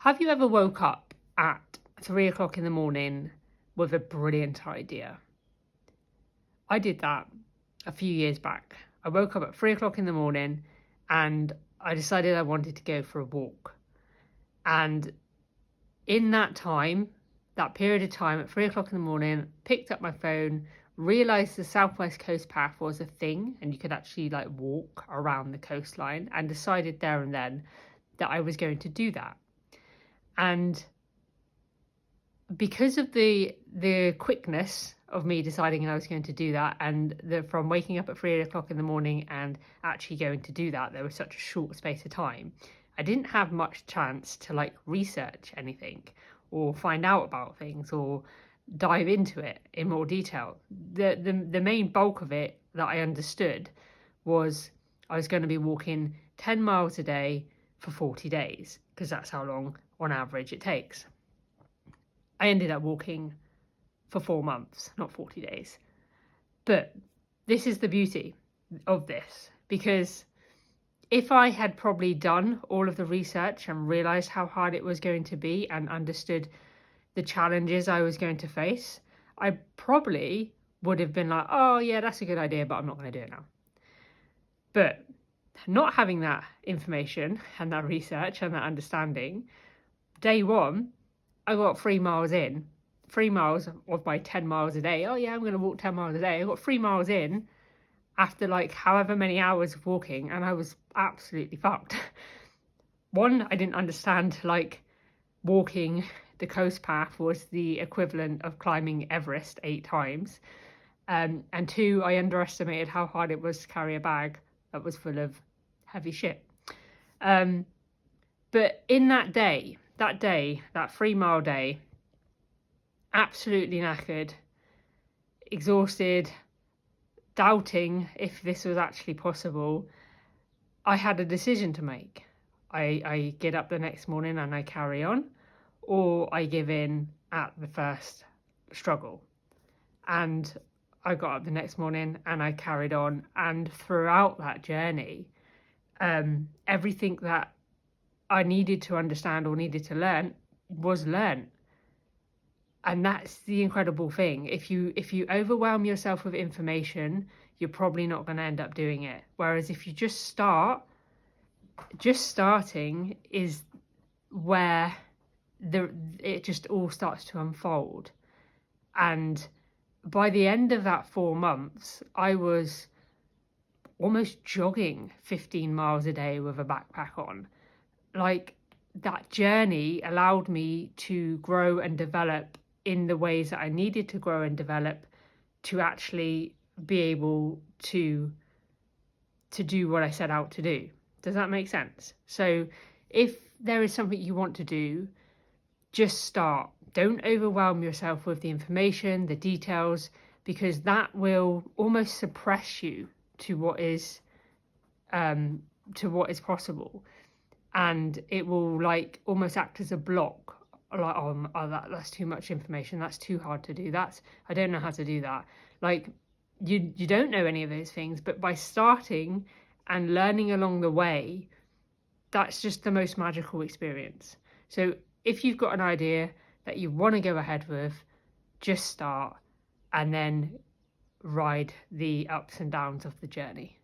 Have you ever woke up at 3 o'clock in the morning with a brilliant idea? I did that a few years back. I woke up at 3 o'clock in the morning and I decided I wanted to go for a walk. And in that time, that period of time at 3 o'clock in the morning, picked up my phone, realised the Southwest Coast Path was a thing and you could actually walk around the coastline, and decided there and then that I was going to do that. And because of the quickness of me deciding I was going to do that, and from waking up at 3 o'clock in the morning and actually going to do that, there was such a short space of time, I didn't have much chance to research anything or find out about things or dive into it in more detail. The main bulk of it that I understood was I was going to be walking 10 miles a day for 40 days, because that's how long on average it takes. I ended up walking for 4 months, not 40 days. But this is the beauty of this, because if I had probably done all of the research and realised how hard it was going to be and understood the challenges I was going to face, I probably would have been like, oh yeah, that's a good idea, but I'm not going to do it now. But not having that information and that research and that understanding, day one, I got 3 miles in. 3 miles of my 10 miles a day. Oh yeah, I'm going to walk 10 miles a day. I got 3 miles in after however many hours of walking, and I was absolutely fucked. One, I didn't understand walking the coast path was the equivalent of climbing Everest 8 times. And two, I underestimated how hard it was to carry a bag that was full of heavy shit. But in that 3 mile day, absolutely knackered, exhausted, doubting if this was actually possible, I had a decision to make. I get up the next morning and I carry on, or I give in at the first struggle. And I got up the next morning and I carried on, and throughout that journey, everything that I needed to understand or needed to learn was learned. And that's the incredible thing. If you overwhelm yourself with information, you're probably not going to end up doing it. Whereas if you just starting is where it just all starts to unfold. And by the end of that 4 months, I was almost jogging 15 miles a day with a backpack on. That journey allowed me to grow and develop in the ways that I needed to grow and develop to actually be able to do what I set out to do. Does that make sense? So if there is something you want to do, just start. Don't overwhelm yourself with the information, the details, because that will almost suppress you to what is possible. And it will almost act as a block. That's too much information. That's too hard to do. I don't know how to do that. You don't know any of those things, but by starting and learning along the way, that's just the most magical experience. So if you've got an idea that you want to go ahead with, just start and then ride the ups and downs of the journey.